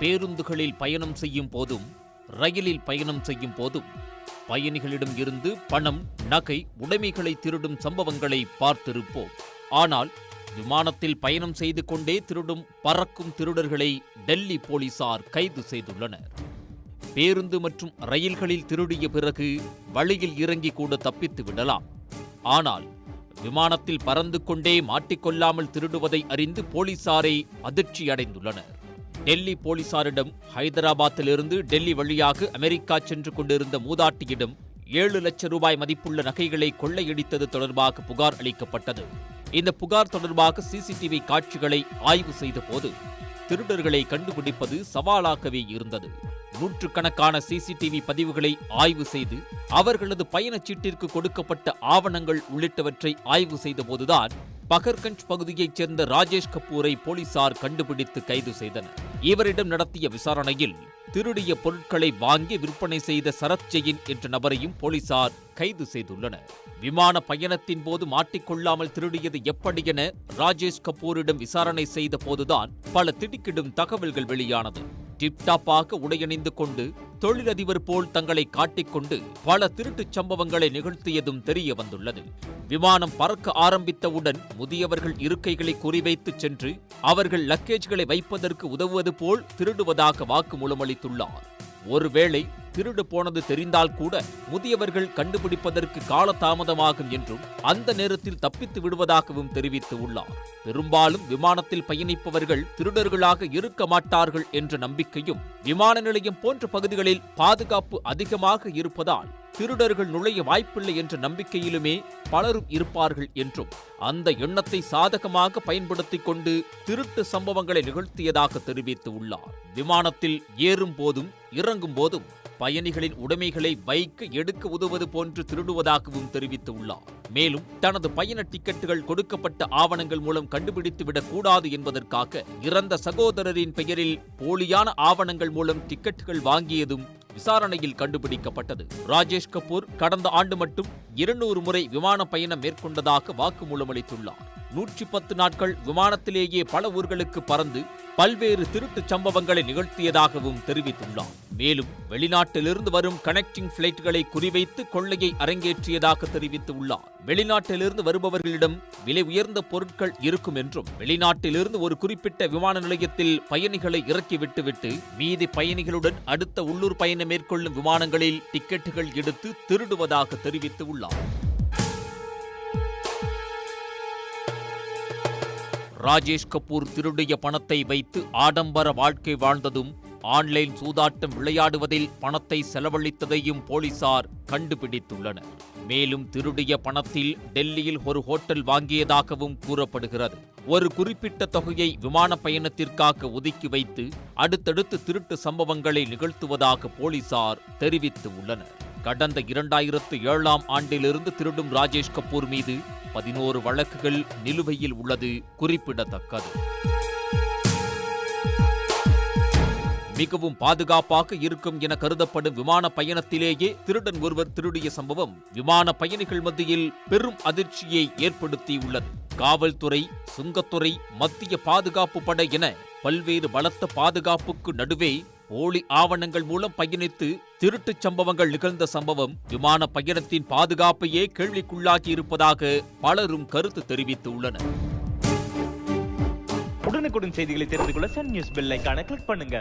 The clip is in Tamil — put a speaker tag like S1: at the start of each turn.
S1: பேருந்துகளில் பயணம் செய்யும் போதும் ரயிலில் பயணம் செய்யும் போதும் பயணிகளிடம் இருந்து பணம், நகை, உடைமைகளை திருடும் சம்பவங்களை பார்த்திருப்போம். ஆனால் விமானத்தில் பயணம் செய்து கொண்டே திருடும் பறக்கும் திருடர்களை டெல்லி போலீசார் கைது செய்துள்ளனர். பேருந்து மற்றும் ரயில்களில் திருடிய பிறகு வழியில் இறங்கி கூட தப்பித்து விடலாம். ஆனால் விமானத்தில் பறந்து கொண்டே மாட்டிக்கொள்ளாமல் திருடுவதை அறிந்து போலீசாரை அதிர்ச்சியடைந்துள்ளனர். டெல்லி போலீசாரிடம் ஹைதராபாத்திலிருந்து டெல்லி வழியாக அமெரிக்கா சென்று கொண்டிருந்த மூதாட்டியிடம் 7 லட்சம் ரூபாய் மதிப்புள்ள நகைகளை கொள்ளையடித்தது தொடர்பாக புகார் அளிக்கப்பட்டது. இந்த புகார் தொடர்பாக சிசிடிவி காட்சிகளை ஆய்வு செய்த போது திருடர்களை கண்டுபிடிப்பது சவாலாகவே இருந்தது. நூற்றுக்கணக்கான சிசிடிவி பதிவுகளை ஆய்வு செய்து அவர்களது பயணச்சீட்டிற்கு கொடுக்கப்பட்ட ஆவணங்கள் உள்ளிட்டவற்றை ஆய்வு செய்தபோதுதான் பகர்கஞ்ச் பகுதியைச் சேர்ந்த ராஜேஷ் கபூரை போலீசார் கண்டுபிடித்து கைது செய்தனர். இவரிடம் நடத்திய விசாரணையில் திருடிய பொருட்களை வாங்கி விற்பனை செய்த சரத் ஜெயின் என்ற நபரையும் போலீசார் கைது செய்துள்ளனர். விமான பயணத்தின் போது மாட்டிக்கொள்ளாமல் திருடியது எப்படி என ராஜேஷ் கபூரிடம் விசாரணை செய்த போதுதான் பல திடுக்கிடும் தகவல்கள் வெளியானது. டிப்டாப்பாக உடையணிந்து கொண்டு தொழிலதிபர் போல் தங்களை காட்டிக்கொண்டு பல திருட்டுச் சம்பவங்களை நிகழ்த்தியதும் தெரிய வந்துள்ளது. விமானம் பறக்க ஆரம்பித்தவுடன் முதியவர்கள் இருக்கைகளை குறிவைத்து சென்று அவர்கள் லக்கேஜ்களை வைப்பதற்கு உதவுவது போல் திருடுவதாக வாக்குமூலம் அளித்துள்ளார். ஒருவேளை திருடு போனது தெரிந்தால் கூட முதியவர்கள் கண்டுபிடிப்பதற்கு காலதாமதமாகும் என்றும் அந்த நேரத்தில் தப்பித்து விடுவதாகவும் தெரிவித்து உள்ளார். பெரும்பாலும் விமானத்தில் பயணிப்பவர்கள் திருடர்களாக இருக்க மாட்டார்கள் என்ற நம்பிக்கையும், விமான நிலையம் போன்ற பகுதிகளில் பாதுகாப்பு அதிகமாக இருப்பதால் திருடர்கள் நுழைய வாய்ப்பில்லை என்ற நம்பிக்கையிலுமே பலரும் இருப்பார்கள் என்றும் அந்த எண்ணத்தை சாதகமாக பயன்படுத்திக் கொண்டு திருட்டு சம்பவங்களை நிகழ்த்தியதாக தெரிவித்து உள்ளார். விமானத்தில் ஏறும் போதும் இறங்கும் போதும் பயணிகளின் உடைமைகளை வைக்க எடுக்க உதவுவது போன்று திருடுவதாகவும் தெரிவித்து உள்ளார். மேலும் தனது பயண டிக்கெட்டுகள் கொடுக்கப்பட்ட ஆவணங்கள் மூலம் கண்டுபிடித்துவிடக் கூடாது என்பதற்காக இறந்த சகோதரரின் பெயரில் போலியான ஆவணங்கள் மூலம் டிக்கெட்டுகள் வாங்கியதும் விசாரணையில் கண்டுபிடிக்கப்பட்டது. ராஜேஷ் கபூர் கடந்த ஆண்டு மட்டும் 200 முறை விமான பயணம் மேற்கொண்டதாக வாக்குமூலம் அளித்துள்ளார். 110 நாட்கள் விமானத்திலேயே பல ஊர்களுக்கு பறந்து பல்வேறு திருட்டுச் சம்பவங்களை நிகழ்த்தியதாகவும் தெரிவித்துள்ளார். மேலும் வெளிநாட்டிலிருந்து வரும் கனெக்டிங் பிளைட்களை குறிவைத்து கொள்ளையை அரங்கேற்றியதாக தெரிவித்துள்ளார். வெளிநாட்டிலிருந்து வருபவர்களிடம் விலை உயர்ந்த பொருட்கள் இருக்கும் என்றும் வெளிநாட்டிலிருந்து ஒரு குறிப்பிட்ட விமான நிலையத்தில் பயணிகளை இறக்கி விட்டுவிட்டு மீதி பயணிகளுடன் அடுத்த உள்ளூர் பயணம் மேற்கொள்ளும் விமானங்களில் டிக்கெட்டுகள் எடுத்து திருடுவதாக தெரிவித்துள்ளார். ராஜேஷ் கபூர் திருடிய பணத்தை வைத்து ஆடம்பர வாழ்க்கை வாழ்ந்ததும் ஆன்லைன் சூதாட்டம் விளையாடுவதில் பணத்தை செலவழித்ததையும் போலீசார் கண்டுபிடித்துள்ளனர். மேலும் திருடிய பணத்தில் டெல்லியில் ஒரு ஹோட்டல் வாங்கியதாகவும் கூறப்படுகிறது. ஒரு குறிப்பிட்ட தொகையை விமான பயணத்திற்காக ஒதுக்கி வைத்து அடுத்தடுத்து திருட்டு சம்பவங்களை நிகழ்த்துவதாக போலீசார் தெரிவித்து உள்ளனர். கடந்த 2007ஆம் ஆண்டிலிருந்து திருடும் ராஜேஷ் கபூர் மீது 11 வழக்குகள் நிலுவையில் உள்ளது குறிப்பிடத்தக்கது. மிகவும் பாதுகாப்பாக இருக்கும் என கருதப்படும் விமான பயணத்திலேயே திருடன் ஒருவர் திருடிய சம்பவம் விமான பயணிகள் மத்தியில் பெரும் அதிர்ச்சியை ஏற்படுத்தியுள்ளது. காவல்துறை, சுங்கத்துறை, மத்திய பாதுகாப்பு படை என பல்வேறு பலத்த பாதுகாப்புக்கு நடுவே போலி ஆவணங்கள் மூலம் பயணித்து திருட்டுச் சம்பவங்கள் நிகழ்ந்த சம்பவம் விமான பயணத்தின் பாதுகாப்பையே கேள்விக்குள்ளாக்கி இருப்பதாக பலரும் கருத்து தெரிவித்துள்ளனர்.
S2: உடனுக்குடன் செய்திகளை தெரிந்து கொள்ள சன் நியூஸ் பெல் ஐகானை கிளிக் பண்ணுங்க.